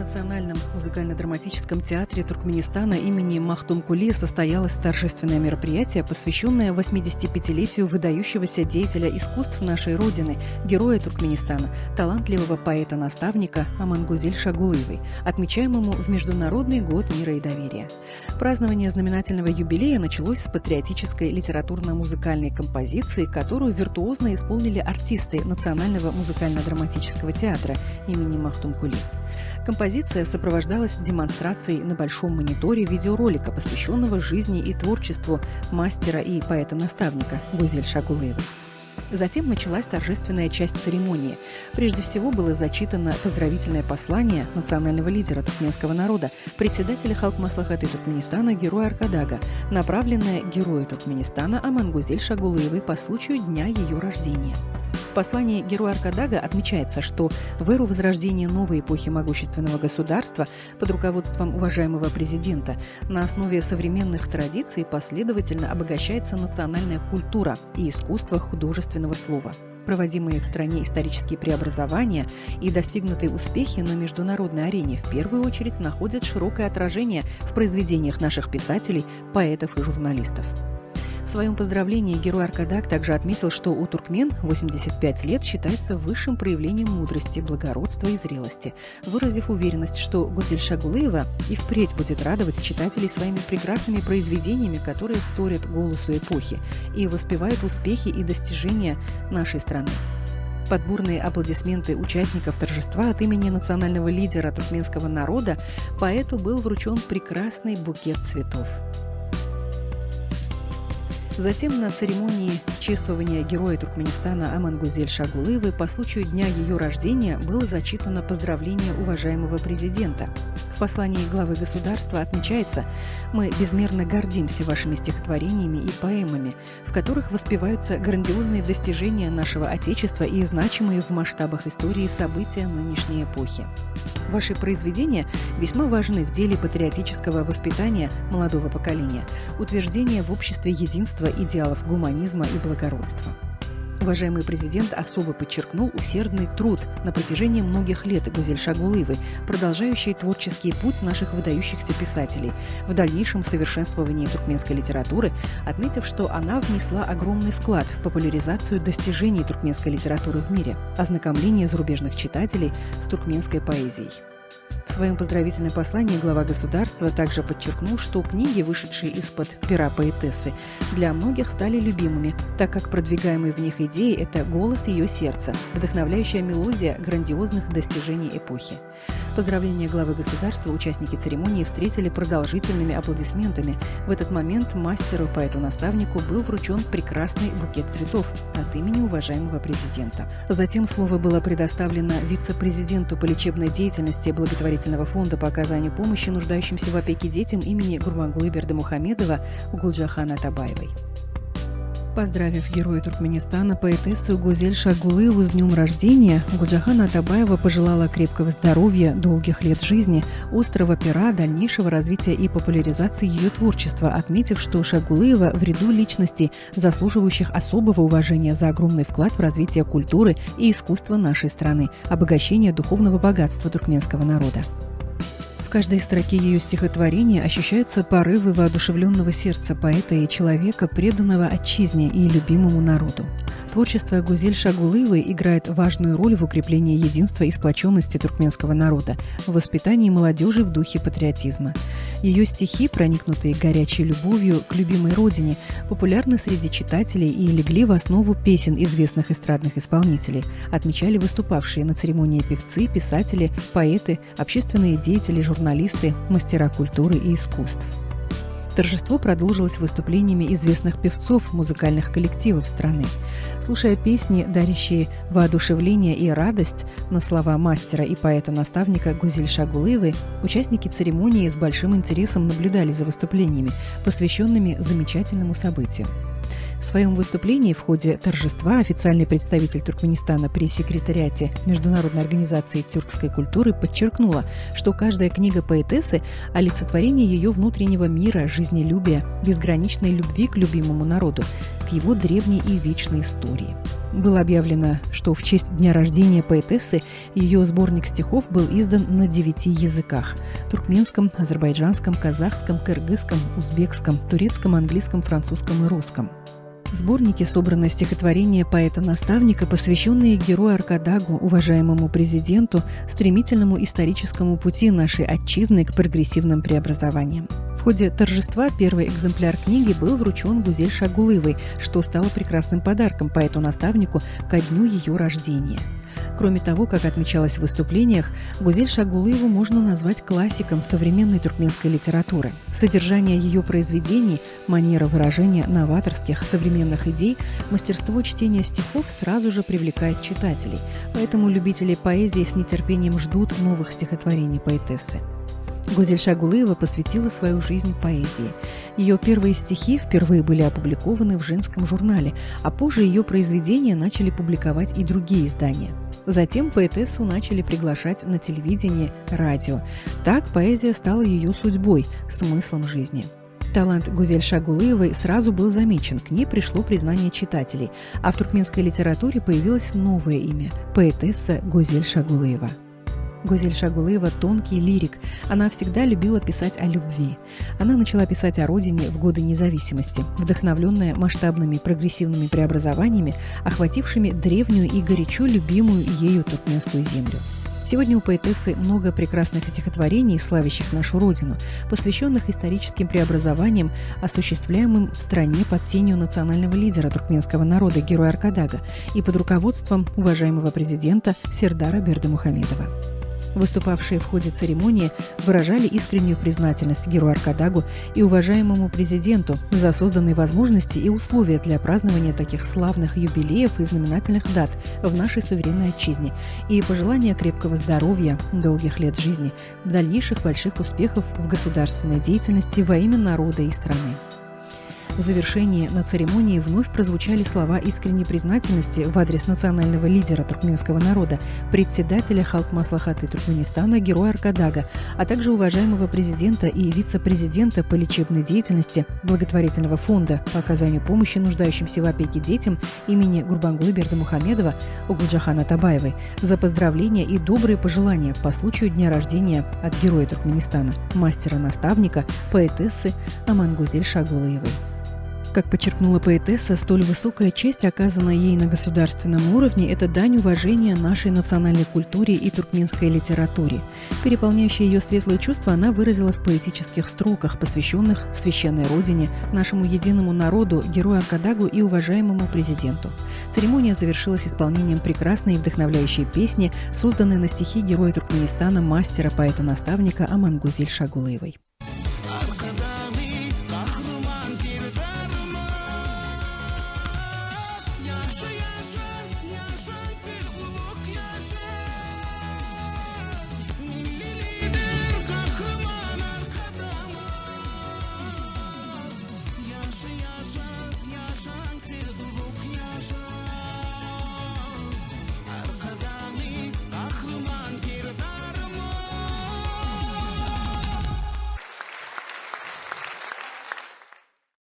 Национальном музыкально-драматическом театре Туркменистана имени Махтумкули состоялось торжественное мероприятие, посвященное 85-летию выдающегося деятеля искусств нашей Родины, героя Туркменистана, талантливого поэта-наставника Амангузель Шагулыевой, отмечаемому в Международный год мира и доверия. Празднование знаменательного юбилея началось с патриотической литературно-музыкальной композиции, которую виртуозно исполнили артисты Национального музыкально-драматического театра имени Махтумкули. Композиция сопровождалась демонстрацией на большом мониторе видеоролика, посвященного жизни и творчеству мастера и поэта-наставника Гузель Шагулыевой. Затем началась торжественная часть церемонии. Прежде всего было зачитано поздравительное послание национального лидера туркменского народа, председателя Халк-Маслахаты Туркменистана героя Аркадага, направленное герою Туркменистана Амангузель Шагулыевой по случаю дня ее рождения. В послании героя Аркадага отмечается, что в эру возрождения новой эпохи могущественного государства под руководством уважаемого президента на основе современных традиций последовательно обогащается национальная культура и искусство художественного слова. Проводимые в стране исторические преобразования и достигнутые успехи на международной арене в первую очередь находят широкое отражение в произведениях наших писателей, поэтов и журналистов. В своем поздравлении герой Аркадаг также отметил, что у туркмен 85 лет считается высшим проявлением мудрости, благородства и зрелости, выразив уверенность, что Гузель Шагулыева и впредь будет радовать читателей своими прекрасными произведениями, которые вторят голосу эпохи и воспевают успехи и достижения нашей страны. Под бурные аплодисменты участников торжества от имени национального лидера туркменского народа поэту был вручен прекрасный букет цветов. Затем на церемонии чествования героя Туркменистана Амангузель Шагулыевой по случаю дня ее рождения было зачитано поздравление уважаемого президента. В послании главы государства отмечается: «Мы безмерно гордимся вашими стихотворениями и поэмами, в которых воспеваются грандиозные достижения нашего Отечества и значимые в масштабах истории события нынешней эпохи. Ваши произведения весьма важны в деле патриотического воспитания молодого поколения, утверждения в обществе единства идеалов гуманизма и благородства». Уважаемый президент особо подчеркнул усердный труд на протяжении многих лет Гузель Шагулыевой, продолжающий творческий путь наших выдающихся писателей в дальнейшем совершенствовании туркменской литературы, отметив, что она внесла огромный вклад в популяризацию достижений туркменской литературы в мире, ознакомление зарубежных читателей с туркменской поэзией. В своем поздравительном послании глава государства также подчеркнул, что книги, вышедшие из-под пера поэтессы, для многих стали любимыми, так как продвигаемые в них идеи – это голос ее сердца, вдохновляющая мелодия грандиозных достижений эпохи. Поздравления главы государства участники церемонии встретили продолжительными аплодисментами. В этот момент мастеру, поэту-наставнику был вручен прекрасный букет цветов от имени уважаемого президента. Затем слово было предоставлено вице-президенту по лечебной деятельности благотворительного фонда по оказанию помощи нуждающимся в опеке детям имени Гурбангулы Бердымухамедова Гулджахан Атабаевой. Поздравив героя Туркменистана, поэтессу Гузель Шагулыеву с днем рождения, Гулджахан Атабаева пожелала крепкого здоровья, долгих лет жизни, острого пера, дальнейшего развития и популяризации ее творчества, отметив, что Шагулыева в ряду личностей, заслуживающих особого уважения за огромный вклад в развитие культуры и искусства нашей страны, обогащение духовного богатства туркменского народа. В каждой строке ее стихотворения ощущаются порывы воодушевленного сердца поэта и человека, преданного отчизне и любимому народу. Творчество Гузель Шагулыевой играет важную роль в укреплении единства и сплоченности туркменского народа, в воспитании молодежи в духе патриотизма. Ее стихи, проникнутые горячей любовью к любимой родине, популярны среди читателей и легли в основу песен известных эстрадных исполнителей, отмечали выступавшие на церемонии певцы, писатели, поэты, общественные деятели, журналисты, мастера культуры и искусств. Торжество продолжилось выступлениями известных певцов музыкальных коллективов страны. Слушая песни, дарящие воодушевление и радость на слова мастера и поэта-наставника Гузель Шагулыевой, участники церемонии с большим интересом наблюдали за выступлениями, посвященными замечательному событию. В своем выступлении в ходе торжества официальный представитель Туркменистана при секретариате Международной организации тюркской культуры подчеркнула, что каждая книга поэтессы – олицетворение ее внутреннего мира, жизнелюбия, безграничной любви к любимому народу, к его древней и вечной истории. Было объявлено, что в честь дня рождения поэтессы ее сборник стихов был издан на 9 языках – туркменском, азербайджанском, казахском, кыргызском, узбекском, турецком, английском, французском и русском. В сборнике собраны стихотворения поэта-наставника, посвященные герою Аркадагу, уважаемому президенту, стремительному историческому пути нашей отчизны к прогрессивным преобразованиям. В ходе торжества первый экземпляр книги был вручен Гузель Шагулыевой, что стало прекрасным подарком поэту-наставнику ко дню ее рождения. Кроме того, как отмечалось в выступлениях, Гузель Шагулыеву можно назвать классиком современной туркменской литературы. Содержание ее произведений, манера выражения новаторских современных идей, мастерство чтения стихов сразу же привлекает читателей. Поэтому любители поэзии с нетерпением ждут новых стихотворений поэтессы. Гузель Шагулыева посвятила свою жизнь поэзии. Ее первые стихи впервые были опубликованы в женском журнале, а позже ее произведения начали публиковать и другие издания. Затем поэтессу начали приглашать на телевидение, радио. Так поэзия стала ее судьбой, смыслом жизни. Талант Гузель Шагулыевой сразу был замечен, к ней пришло признание читателей, а в туркменской литературе появилось новое имя – поэтесса Гузель Шагулыева. Гузель Шагулыева – тонкий лирик. Она всегда любила писать о любви. Она начала писать о родине в годы независимости, вдохновленная масштабными прогрессивными преобразованиями, охватившими древнюю и горячо любимую ею туркменскую землю. Сегодня у поэтессы много прекрасных стихотворений, славящих нашу родину, посвященных историческим преобразованиям, осуществляемым в стране под сенью национального лидера туркменского народа, героя Аркадага, и под руководством уважаемого президента Сердара Бердымухамедова. Выступавшие в ходе церемонии выражали искреннюю признательность герою Аркадагу и уважаемому президенту за созданные возможности и условия для празднования таких славных юбилеев и знаменательных дат в нашей суверенной отчизне и пожелания крепкого здоровья, долгих лет жизни, дальнейших больших успехов в государственной деятельности во имя народа и страны. В завершении на церемонии вновь прозвучали слова искренней признательности в адрес национального лидера туркменского народа, председателя Халк-Маслахаты Туркменистана, героя Аркадага, а также уважаемого президента и вице-президента по лечебной деятельности благотворительного фонда по оказанию помощи нуждающимся в опеке детям имени Гурбангулы Бердымухамедова Угулджахана Табаевой за поздравления и добрые пожелания по случаю дня рождения от героя Туркменистана, мастера-наставника, поэтессы Амангузель Шагулыевой. Как подчеркнула поэтесса, столь высокая честь, оказанная ей на государственном уровне, это дань уважения нашей национальной культуре и туркменской литературе. Переполняющие ее светлые чувства она выразила в поэтических строках, посвященных священной родине, нашему единому народу, герою Аркадагу и уважаемому президенту. Церемония завершилась исполнением прекрасной и вдохновляющей песни, созданной на стихи героя Туркменистана, мастера, поэта-наставника Амангузель Шагулыевой.